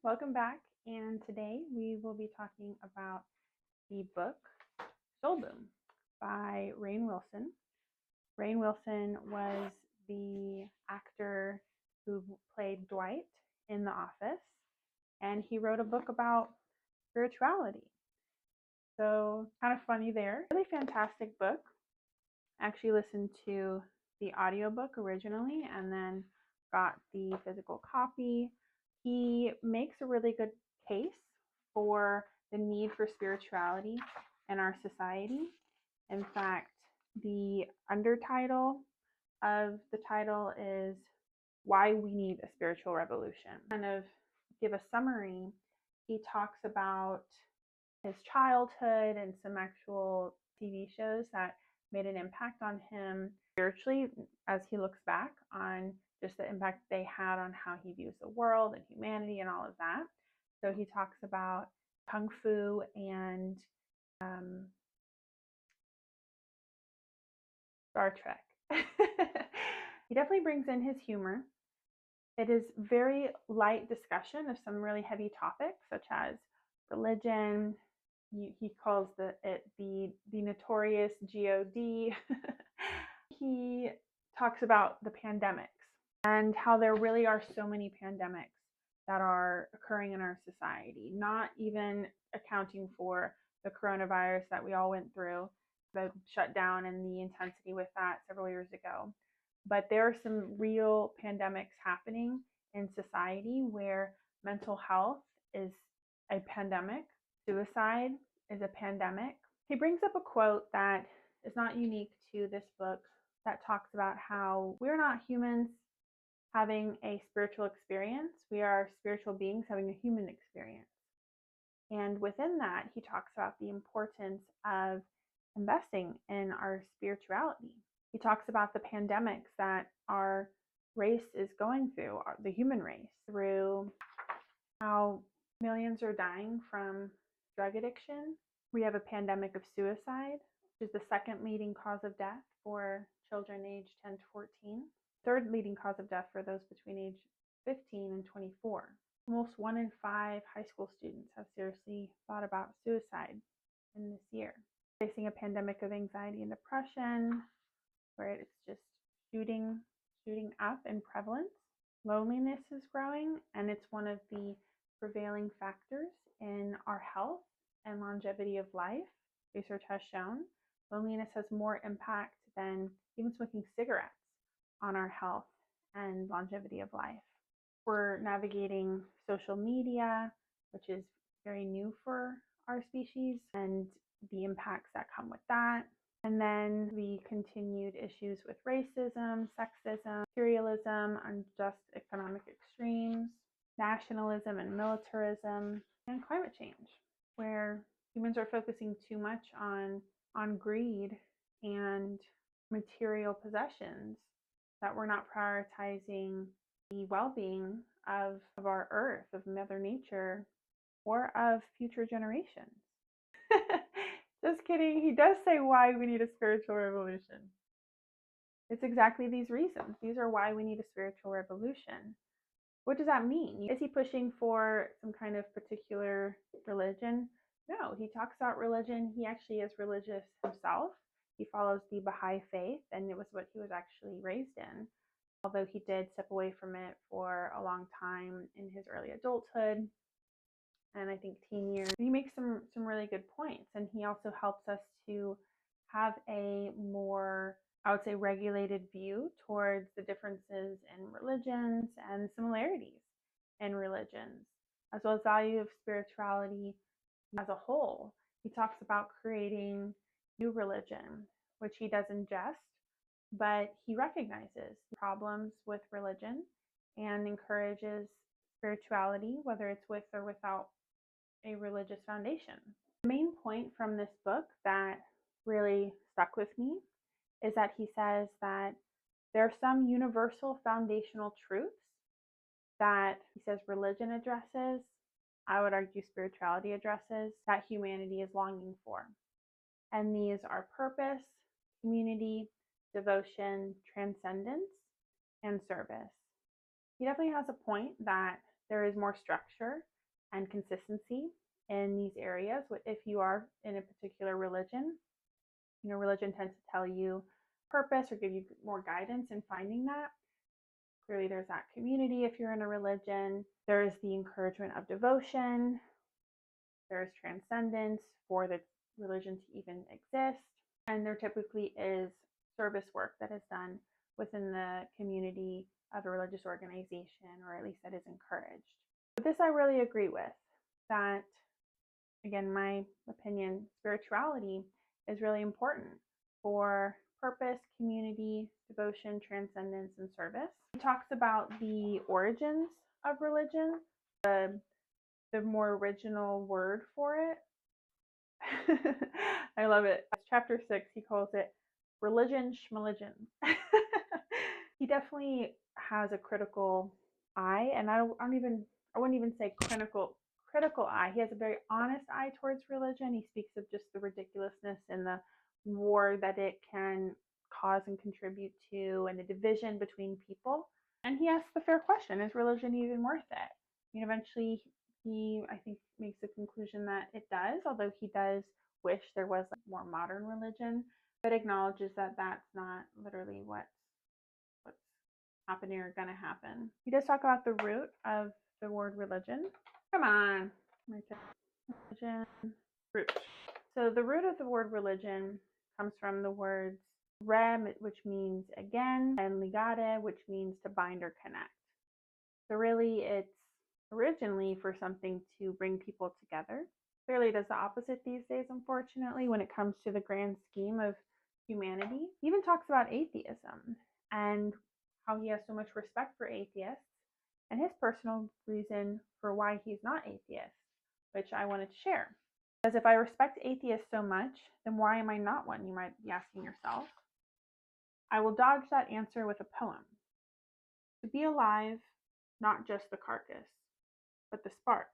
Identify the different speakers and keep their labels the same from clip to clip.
Speaker 1: Welcome back, and today we will be talking about the book Soul Boom by Rainn Wilson. Rainn Wilson was the actor who played Dwight in The Office, and he wrote a book about spirituality. So, kind of funny there. Really fantastic book. I actually listened to the audiobook originally and then got the physical copy. He makes a really good case for the need for spirituality in our society. In fact, the undertitle of the title is Why We Need a Spiritual Revolution. Kind of give a summary. He talks about his childhood and some actual TV shows that made an impact on him spiritually as he looks back on just the impact they had on how he views the world and humanity and all of that. So he talks about Kung Fu and Star Trek. He definitely brings in his humor. It is very light discussion of some really heavy topics such as religion. He calls it the notorious God. He talks about the pandemics and how there really are so many pandemics that are occurring in our society, not even accounting for the coronavirus that we all went through, the shutdown and the intensity with that several years ago. But there are some real pandemics happening in society where mental health is a pandemic, suicide is a pandemic. He brings up a quote that is not unique to this book that talks about how we're not humans having a spiritual experience. We are spiritual beings having a human experience. And within that, he talks about the importance of investing in our spirituality. He talks about the pandemics that our race is going through, the human race, through how millions are dying from drug addiction. We have a pandemic of suicide, which is the second leading cause of death for children aged 10 to 14. Third leading cause of death for those between age 15 and 24. Almost 1 in 5 high school students have seriously thought about suicide in this year. Facing a pandemic of anxiety and depression, where it's just shooting up in prevalence. Loneliness is growing, and it's one of the prevailing factors in our health and longevity of life. Research has shown loneliness has more impact than even smoking cigarettes on our health and longevity of life. We're navigating social media, which is very new for our species, and the impacts that come with that. And then the continued issues with racism, sexism, imperialism, unjust economic extremes, nationalism and militarism, and climate change, where humans are focusing too much on greed and material possessions, that we're not prioritizing the well-being of our earth, of Mother Nature, or of future generations. Just kidding. He does say why we need a spiritual revolution. It's exactly these reasons. These are why we need a spiritual revolution. What does that mean? Is he pushing for some kind of particular religion? No, he talks about religion. He actually is religious himself. He follows the Baha'i faith, and it was what he was actually raised in, although he did step away from it for a long time in his early adulthood and I think teen years. He makes some really good points, and he also helps us to have a more, I would say, regulated view towards the differences in religions and similarities in religions, as well as value of spirituality as a whole. He talks about creating new religion, which he does in jest, but he recognizes problems with religion and encourages spirituality, whether it's with or without a religious foundation. The main point from this book that really stuck with me is that he says that there are some universal foundational truths that he says religion addresses, I would argue spirituality addresses, that humanity is longing for. And these are purpose, community, devotion, transcendence, and service. He definitely has a point that there is more structure and consistency in these areas. If you are in a particular religion, religion tends to tell you purpose or give you more guidance in finding that. Clearly, there's that community if you're in a religion. There is the encouragement of devotion. There is transcendence for the religion to even exist. And there typically is service work that is done within the community of a religious organization, or at least that is encouraged. But this I really agree with, that, again, my opinion, spirituality is really important for purpose, community, devotion, transcendence, and service. He talks about the origins of religion, the more original word for it. I love it. Chapter 6, he calls it religion schmeligion. He definitely has a critical eye, and I wouldn't even say critical eye. He has a very honest eye towards religion. He speaks of just the ridiculousness and the war that it can cause and contribute to, and the division between people. And he asks the fair question, is religion even worth it? Eventually he, I think, makes the conclusion that it does, although he does wish there was a more modern religion, but acknowledges that that's not literally what's happening or going to happen. He does talk about the root of the word religion. Come on. Religion. Root. So the root of the word religion comes from the words rem, which means again, and ligare, which means to bind or connect. So really it's originally for something to bring people together. Clearly it does the opposite these days, unfortunately, when it comes to the grand scheme of humanity. He even talks about atheism and how he has so much respect for atheists and his personal reason for why he's not atheist, which I wanted to share. Because if I respect atheists so much, then why am I not one, you might be asking yourself. I will dodge that answer with a poem. To be alive, not just the carcass, but the spark.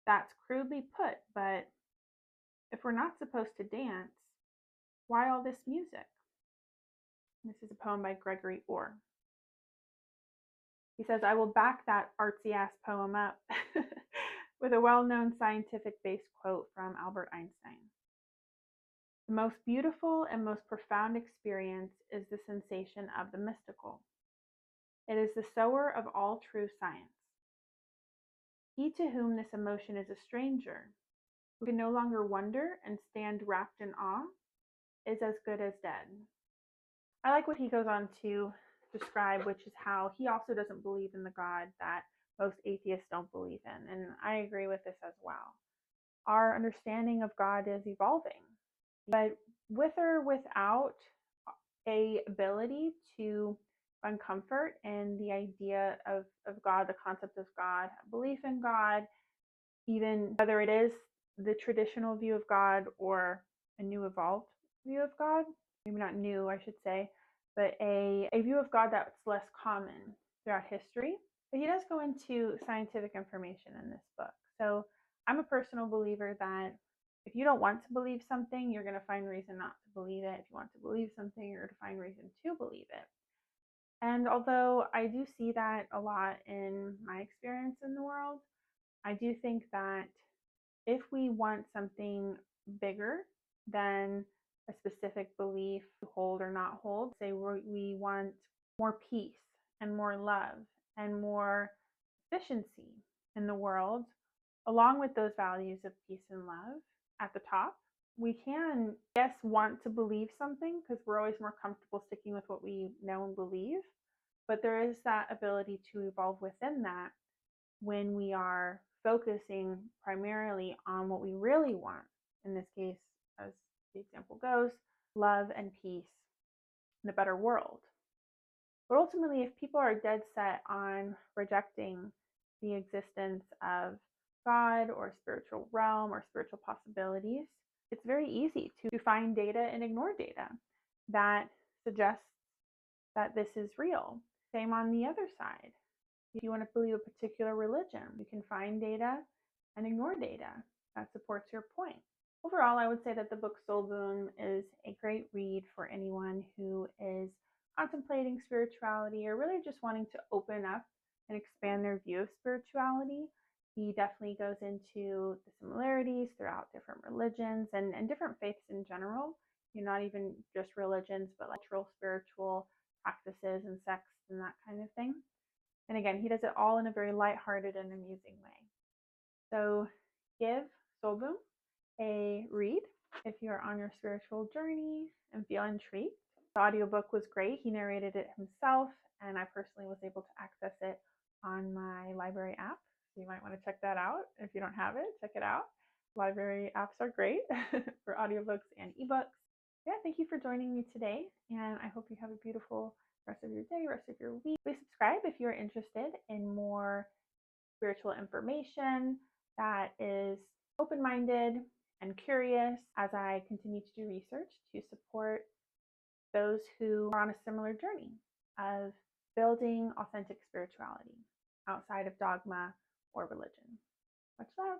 Speaker 1: That's crudely put, but if we're not supposed to dance, why all this music? This is a poem by Gregory Orr. He says, I will back that artsy-ass poem up with a well-known scientific-based quote from Albert Einstein. The most beautiful and most profound experience is the sensation of the mystical. It is the sower of all true science. He to whom this emotion is a stranger, who can no longer wonder and stand wrapped in awe, is as good as dead. I like what he goes on to describe, which is how he also doesn't believe in the God that most atheists don't believe in. And I agree with this as well. Our understanding of God is evolving, but with or without a ability to find comfort in the idea of God, the concept of God, belief in God, even whether it is the traditional view of God or a new evolved view of God, maybe not new, I should say, but a view of God that's less common throughout history. But he does go into scientific information in this book. So I'm a personal believer that if you don't want to believe something, you're going to find reason not to believe it. If you want to believe something, you're going to find reason to believe it. And although I do see that a lot in my experience in the world, I do think that if we want something bigger than a specific belief to hold or not hold, say we want more peace and more love and more efficiency in the world, along with those values of peace and love at the top, we can, yes, want to believe something because we're always more comfortable sticking with what we know and believe, but there is that ability to evolve within that when we are focusing primarily on what we really want. In this case, as the example goes, love and peace and a better world. But ultimately, if people are dead set on rejecting the existence of God or spiritual realm or spiritual possibilities, it's very easy to find data and ignore data that suggests that this is real. Same on the other side. If you want to believe a particular religion, you can find data and ignore data that supports your point. Overall, I would say that the book Soul Boom is a great read for anyone who is contemplating spirituality or really just wanting to open up and expand their view of spirituality. He definitely goes into the similarities throughout different religions and different faiths in general. Not even just religions, but like cultural, spiritual practices and sects and that kind of thing. And again, he does it all in a very lighthearted and amusing way. So give Solboom a read if you're on your spiritual journey and feel intrigued. The audiobook was great. He narrated it himself, and I personally was able to access it on my library app. So you might want to check that out. If you don't have it, check it out. Library apps are great for audiobooks and ebooks. Yeah, thank you for joining me today, and I hope you have a beautiful rest of your day, rest of your week. Please subscribe if you're interested in more spiritual information that is open minded and curious as I continue to do research to support those who are on a similar journey of building authentic spirituality outside of dogma or religion. Much love.